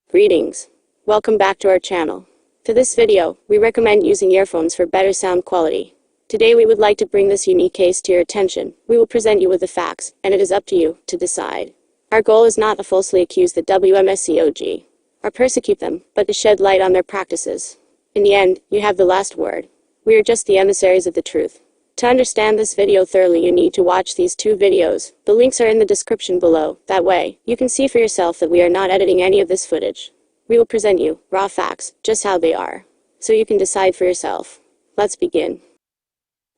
Greetings. Welcome back to our channel. For this video, we recommend using earphones for better sound quality. Today we would like to bring this unique case to your attention. We will present you with the facts, and it is up to you to decide. Our goal is not to falsely accuse the WMSCOG or persecute them, but to shed light on their practices. In the end, you have the last word. We are just the emissaries of the truth. To understand this video thoroughly, you need to watch these two videos. The links are in the description below. That way, you can see for yourself that we are not editing any of this footage. We will present you raw facts, just how they are, so you can decide for yourself. Let's begin.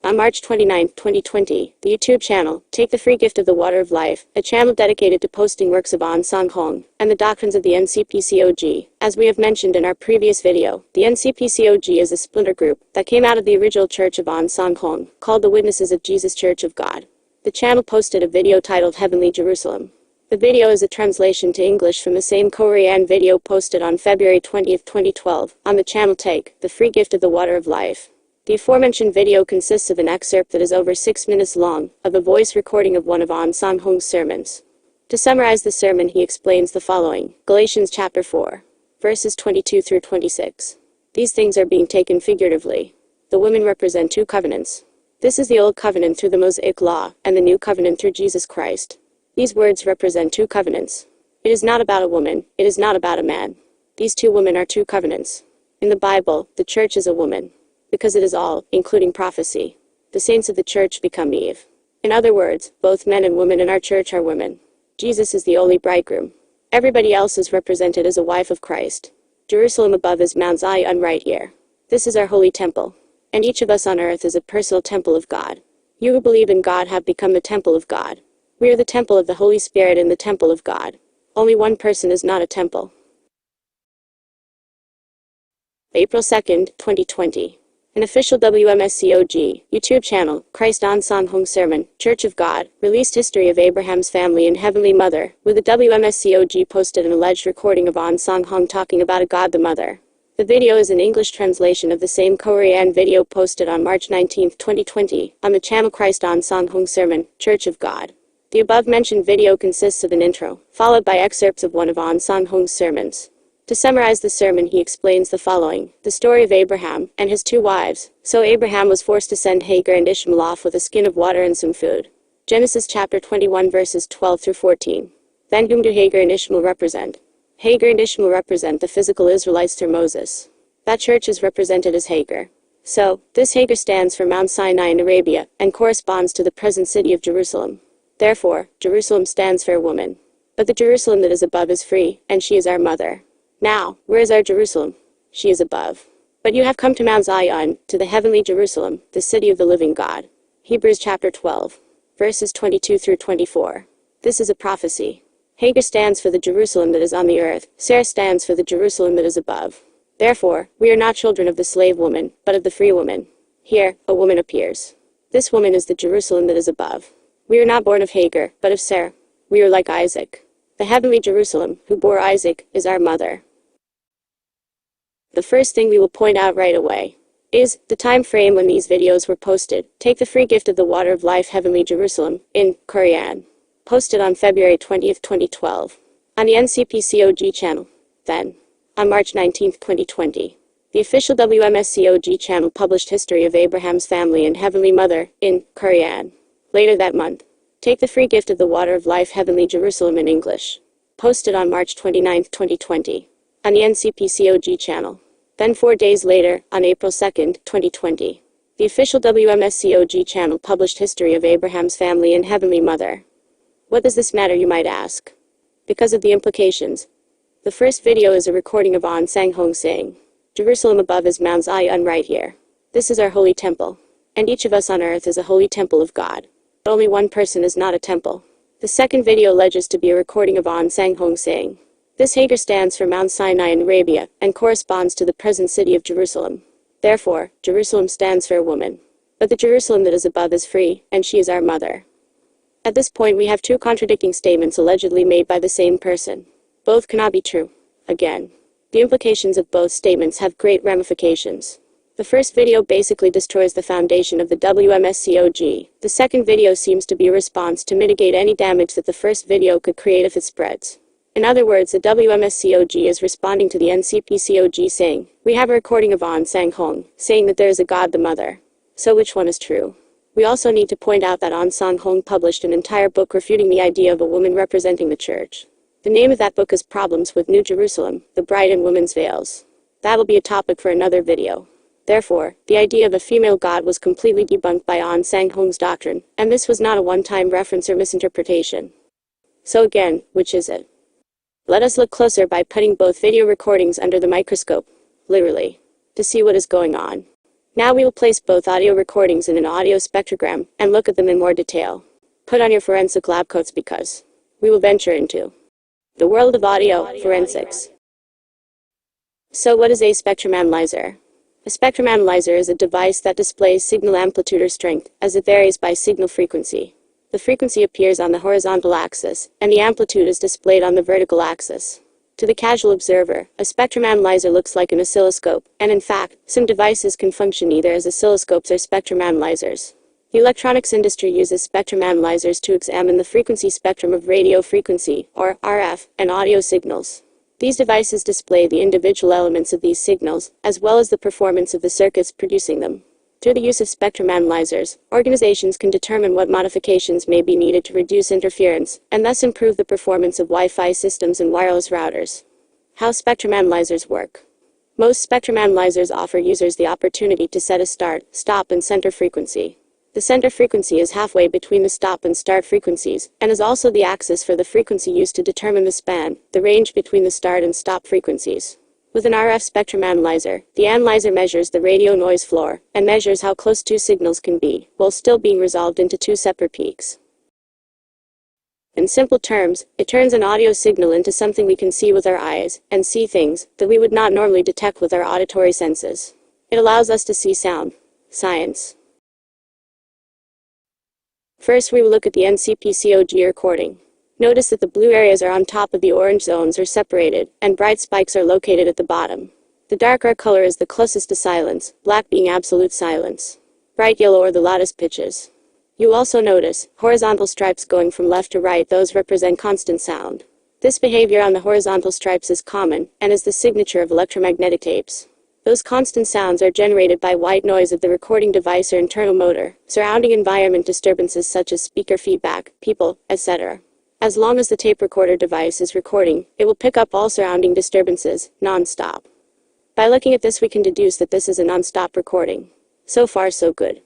On March 29, 2020, the YouTube channel, Take the Free Gift of the Water of Life, a channel dedicated to posting works of Ahn Sahng Hong, and the doctrines of the NCPCOG. As we have mentioned in our previous video, the NCPCOG is a splinter group that came out of the original church of Ahn Sahng Hong, called the Witnesses of Jesus Church of God. The channel posted a video titled Heavenly Jerusalem. The video is a translation to English from the same Korean video posted on February 20, 2012, on the channel Take the Free Gift of the Water of Life. The aforementioned video consists of an excerpt that is over 6 minutes long, of a voice recording of one of Ahn Sahng Hong's sermons. To summarize the sermon, he explains the following. Galatians chapter 4, verses 22 through 26. These things are being taken figuratively. The women represent two covenants. This is the old covenant through the Mosaic law, and the new covenant through Jesus Christ. These words represent two covenants. It is not about a woman, it is not about a man. These two women are two covenants. In the Bible, the church is a woman, because it is all, including prophecy. The saints of the church become Eve. In other words, both men and women in our church are women. Jesus is the only bridegroom. Everybody else is represented as a wife of Christ. Jerusalem above is Mount Zion right here. This is our holy temple. And each of us on earth is a personal temple of God. You who believe in God have become the temple of God. We are the temple of the Holy Spirit and the temple of God. Only one person is not a temple. April 2nd, 2020. An official WMSCOG YouTube channel, Christ Ahn Sahng Hong Sermon, Church of God, released history of Abraham's family and Heavenly Mother, where the WMSCOG posted an alleged recording of Ahn Sahng Hong talking about a God the Mother. The video is an English translation of the same Korean video posted on March 19, 2020, on the channel Christ Ahn Sahng Hong Sermon, Church of God. The above-mentioned video consists of an intro, followed by excerpts of one of Ahn Sahng Hong's sermons. To summarize the sermon, he explains the following. The story of Abraham and his two wives. So Abraham was forced to send Hagar and Ishmael off with a skin of water and some food. Genesis chapter 21 verses 12 through 14. Then whom do Hagar and Ishmael represent? Hagar and Ishmael represent the physical Israelites through Moses. That church is represented as Hagar. So, this Hagar stands for Mount Sinai in Arabia, and corresponds to the present city of Jerusalem. Therefore, Jerusalem stands for a woman. But the Jerusalem that is above is free, and she is our mother. Now, where is our Jerusalem? She is above. But you have come to Mount Zion, to the heavenly Jerusalem, the city of the living God. Hebrews chapter 12, verses 22 through 24. This is a prophecy. Hagar stands for the Jerusalem that is on the earth. Sarah stands for the Jerusalem that is above. Therefore, we are not children of the slave woman, but of the free woman. Here, a woman appears. This woman is the Jerusalem that is above. We are not born of Hagar, but of Sarah. We are like Isaac. The heavenly Jerusalem, who bore Isaac, is our mother. The first thing we will point out right away is the time frame when these videos were posted. Take the Free Gift of the Water of Life Heavenly Jerusalem, in Korean. Posted on February 20, 2012. On the NCPCOG channel. Then, on March 19, 2020. The official WMSCOG channel published history of Abraham's family and Heavenly Mother, in Korean. Later that month. Take the Free Gift of the Water of Life Heavenly Jerusalem in English. Posted on March 29, 2020. On the NCPCOG channel. Then 4 days later, on April 2, 2020. The official WMSCOG channel published history of Abraham's family and Heavenly Mother. What does this matter, you might ask? Because of the implications. The first video is a recording of Ahn Sahng Hong saying, Jerusalem above is Mount Zion right here. This is our holy temple. And each of us on earth is a holy temple of God. But only one person is not a temple. The second video alleges to be a recording of Ahn Sahng Hong saying, this Hagar stands for Mount Sinai in Arabia, and corresponds to the present city of Jerusalem. Therefore, Jerusalem stands for a woman. But the Jerusalem that is above is free, and she is our mother. At this point we have two contradicting statements allegedly made by the same person. Both cannot be true. Again, the implications of both statements have great ramifications. The first video basically destroys the foundation of the WMSCOG. The second video seems to be a response to mitigate any damage that the first video could create if it spreads. In other words, the WMSCOG is responding to the NCPCOG saying, we have a recording of Ahn Sahng Hong, saying that there is a God the Mother. So which one is true? We also need to point out that Ahn Sahng Hong published an entire book refuting the idea of a woman representing the church. The name of that book is Problems with New Jerusalem, the Bride in Women's Veils. That'll be a topic for another video. Therefore, the idea of a female god was completely debunked by Ahn Sahng Hong's doctrine, and this was not a one-time reference or misinterpretation. So again, which is it? Let us look closer by putting both video recordings under the microscope, literally, to see what is going on. Now we will place both audio recordings in an audio spectrogram and look at them in more detail. Put on your forensic lab coats because we will venture into the world of audio forensics. So what is a spectrum analyzer? A spectrum analyzer is a device that displays signal amplitude or strength as it varies by signal frequency. The frequency appears on the horizontal axis, and the amplitude is displayed on the vertical axis. To the casual observer, a spectrum analyzer looks like an oscilloscope, and in fact, some devices can function either as oscilloscopes or spectrum analyzers. The electronics industry uses spectrum analyzers to examine the frequency spectrum of radio frequency, or RF, and audio signals. These devices display the individual elements of these signals, as well as the performance of the circuits producing them. Through the use of spectrum analyzers, organizations can determine what modifications may be needed to reduce interference, and thus improve the performance of Wi-Fi systems and wireless routers. How spectrum analyzers work. Most spectrum analyzers offer users the opportunity to set a start, stop, and center frequency. The center frequency is halfway between the stop and start frequencies, and is also the axis for the frequency used to determine the span, the range between the start and stop frequencies. With an RF spectrum analyzer, the analyzer measures the radio noise floor, and measures how close two signals can be, while still being resolved into two separate peaks. In simple terms, it turns an audio signal into something we can see with our eyes, and see things that we would not normally detect with our auditory senses. It allows us to see sound. Science. First, we will look at the NCPCOG recording. Notice that the blue areas are on top of the orange zones are separated, and bright spikes are located at the bottom. The darker color is the closest to silence, black being absolute silence. Bright yellow are the loudest pitches. You also notice horizontal stripes going from left to right. Those represent constant sound. This behavior on the horizontal stripes is common, and is the signature of electromagnetic tapes. Those constant sounds are generated by white noise of the recording device or internal motor, surrounding environment disturbances such as speaker feedback, people, etc. As long as the tape recorder device is recording, it will pick up all surrounding disturbances, non-stop. By looking at this, we can deduce that this is a non-stop recording. So far, so good.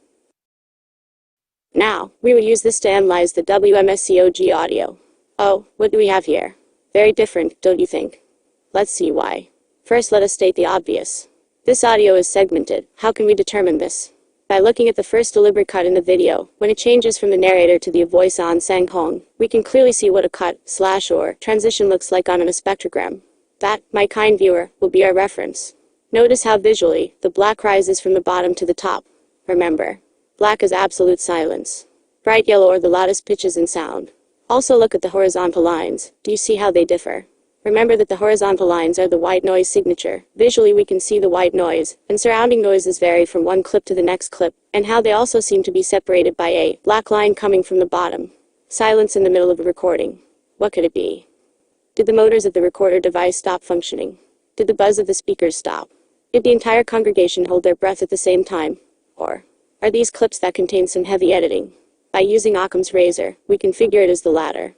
Now, we will use this to analyze the WMSCOG audio. Oh, what do we have here? Very different, don't you think? Let's see why. First, let us state the obvious. This audio is segmented. How can we determine this? By looking at the first deliberate cut in the video, when it changes from the narrator to the voice Ahn Sahng Hong, we can clearly see what a cut, slash, or transition looks like on a spectrogram. That, my kind viewer, will be our reference. Notice how visually, the black rises from the bottom to the top. Remember, black is absolute silence. Bright yellow are the loudest pitches in sound. Also look at the horizontal lines. Do you see how they differ? Remember that the horizontal lines are the white noise signature. Visually we can see the white noise, and surrounding noises vary from one clip to the next clip, and how they also seem to be separated by a black line coming from the bottom. Silence in the middle of a recording. What could it be? Did the motors of the recorder device stop functioning? Did the buzz of the speakers stop? Did the entire congregation hold their breath at the same time? Or are these clips that contain some heavy editing? By using Occam's razor, we can figure it as the latter.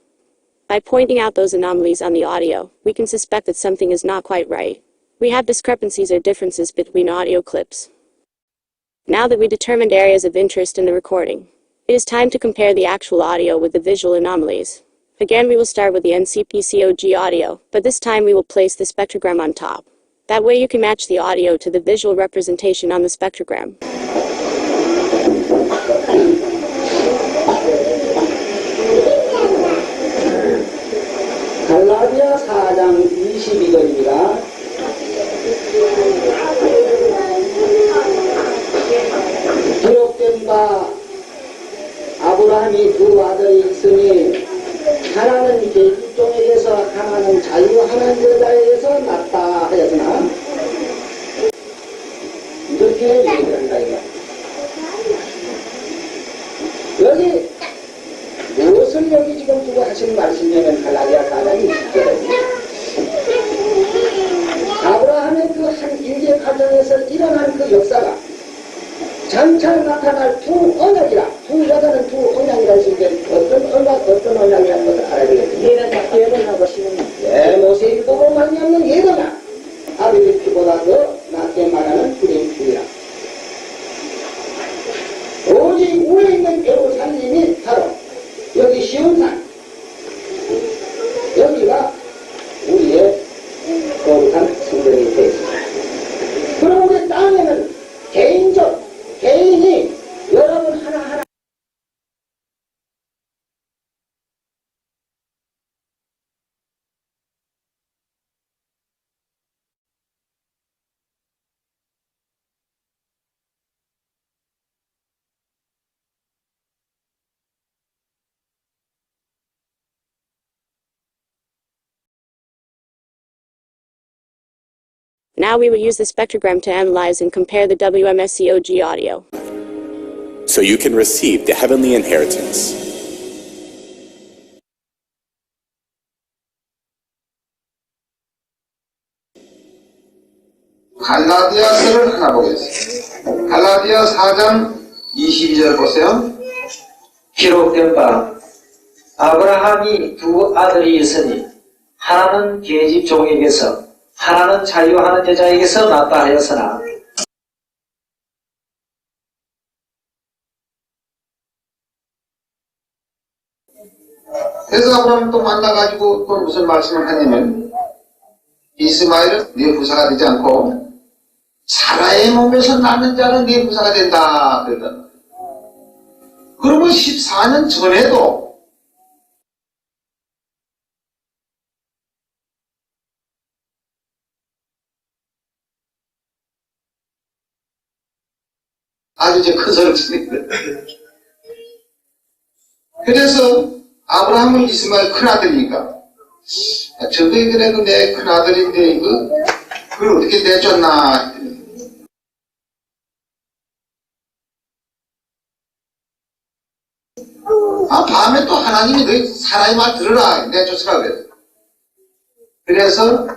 By pointing out those anomalies on the audio, we can suspect that something is not quite right. We have discrepancies or differences between audio clips. Now that we determined areas of interest in the recording, it is time to compare the actual audio with the visual anomalies. Again, we will start with the NCPCOG audio, but this time we will place the spectrogram on top. That way you can match the audio to the visual representation on the spectrogram. 갈라디아 4장 22절입니다. 기록된 바 아브라함이 두 아들이 있으니 하나는 계집종에게서 하나는 자유하는 여자에게서 났다 하였으나 이렇게 얘기한다 이거. 여기 무엇을 여기 지금 두고 하시는 말씀이냐면 갈라디아 4장 20절입니다. 땅에서 일어난 그 역사가 장차 나타날 두 언약이라, 두 여자는 두 언약이라 했을 때 어떤 언약, 어떤 언약이라는 것을 알아야 되겠습니다. 예언하고 싶은 모세의 보고 말미암는 예언아, 아벨의 피보다 더 낫게 말하는 그의 피라. 오직 위에 있는 예루살렘이 바로 여기 시온산, 여기가 우리의 거룩한 성전이 되어 있습니다. 그리고 우리 땅에는 개인이 여러분 하나하나 Now we will use the spectrogram to analyze and compare the WMSCOG audio, so you can receive the heavenly inheritance. 갈라디아서를 하나 보겠습니다. 갈라디아 4장 22절 보세요. 기록된 바 아브라함이 두 아들이 있으니 하나는 계집 종에게서 하나는 자유하는 여자에게서 낳다 하였으나 그래서 아브라함을 또 만나가지고 또 무슨 말씀을 하냐면 이스마엘은 네 부사가 되지 않고 사라의 몸에서 낳는 자는 네 부사가 된다 그러더라. 그러면 14년 전에도 아주 이제 큰 소리를 치는데 그래서 아브라함은 이스마엘 큰아들이니까 저게 그래도 내 큰아들인데 그걸 어떻게 내줬나. 밤에 또 하나님이 너희 사라의 말 들으라 내쫓으라 그랬어. 그래서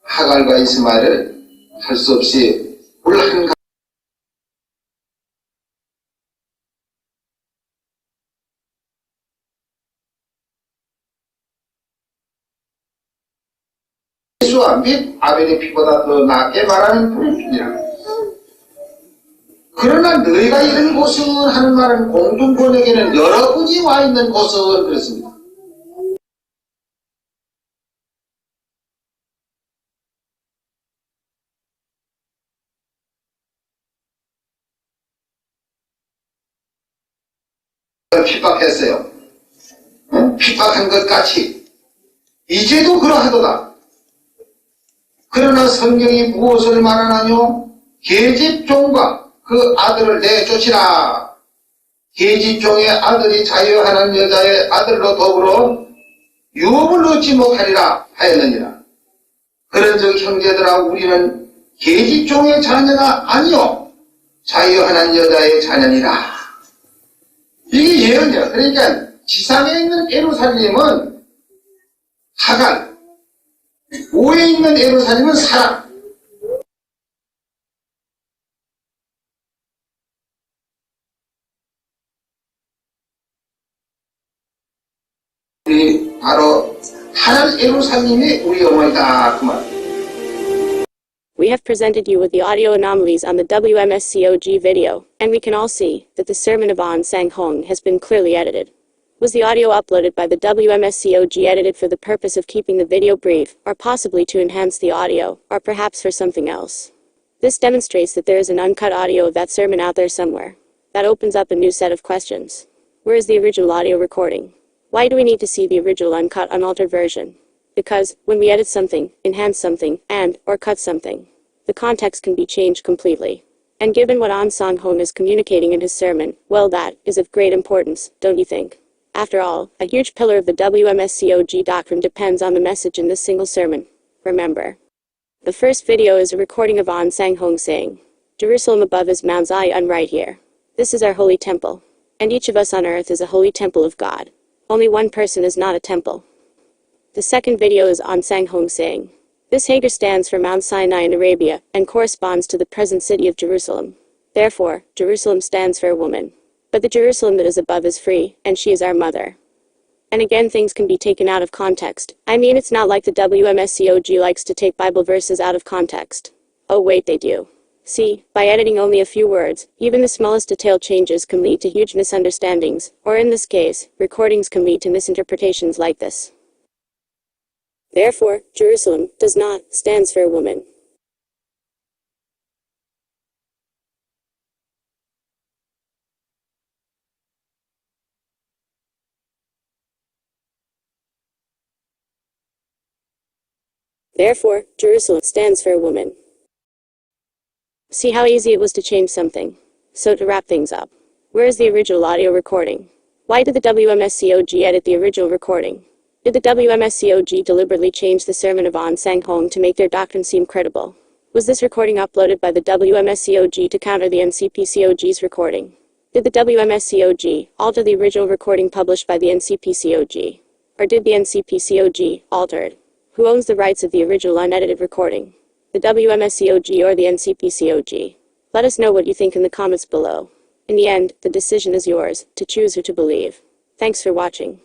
하갈과 이스마엘을 할 수 없이 물 한 예수와 및 아벨의 피보다 더 낫게 말하는 분이라. 그러나 너희가 이런 곳은 하는 말은 공중권에게는 여러분이 와 있는 곳은 그렇습니다. 핍박했어요. 핍박한 것 같이 이제도 그러하도다. 그러나 성경이 무엇을 말하나요? 계집종과 그 아들을 내쫓으라. 계집종의 아들이 자유하는 여자의 아들로 더불어 유업을 얻지 못하리라 하였느니라. 그런즉 형제들아 우리는 계집종의 자녀가 아니요 자유하는 여자의 자녀니라. 이게 예언이야. 그러니까 지상에 있는 예루살렘은 하갈, 위에 있는 예루살렘은 사랑. 우리 바로 하늘 예루살렘이 우리 어머니다 그 말. We have presented you with the audio anomalies on the WMSCOG video, and we can all see that the sermon of Ahn Sahng Hong has been clearly edited. Was the audio uploaded by the WMSCOG edited for the purpose of keeping the video brief, or possibly to enhance the audio, or perhaps for something else? This demonstrates that there is an uncut audio of that sermon out there somewhere. That opens up a new set of questions. Where is the original audio recording? Why do we need to see the original uncut unaltered version? Because, when we edit something, enhance something, or cut something, the context can be changed completely. And given what Ahn Sahng Hong is communicating in his sermon, well that is of great importance, don't you think? After all, a huge pillar of the WMSCOG doctrine depends on the message in this single sermon. Remember. The first video is a recording of Ahn Sahng Hong saying, Jerusalem above is Mount Zion right here. This is our holy temple. And each of us on earth is a holy temple of God. Only one person is not a temple. The second video is Ahn Sahng Hong saying, This Hagar stands for Mount Sinai in Arabia, and corresponds to the present city of Jerusalem. Therefore, Jerusalem stands for a woman. But the Jerusalem that is above is free, and she is our mother. And again, things can be taken out of context. I mean, it's not like the WMSCOG likes to take Bible verses out of context. Oh wait, they do. See, by editing only a few words, even the smallest detail changes can lead to huge misunderstandings, or in this case, recordings can lead to misinterpretations like this. Therefore, Jerusalem does not stands for a woman. Therefore, Jerusalem stands for a woman. See how easy it was to change something. So to wrap things up, where is the original audio recording? Why did the WMSCOG edit the original recording? Did the WMSCOG deliberately change the sermon of Ahn Sahng Hong to make their doctrine seem credible? Was this recording uploaded by the WMSCOG to counter the NCPCOG's recording? Did the WMSCOG alter the original recording published by the NCPCOG? Or did the NCPCOG alter it? Who owns the rights of the original unedited recording? The WMSCOG or the NCPCOG? Let us know what you think in the comments below. In the end, the decision is yours, to choose who to believe. Thanks for watching.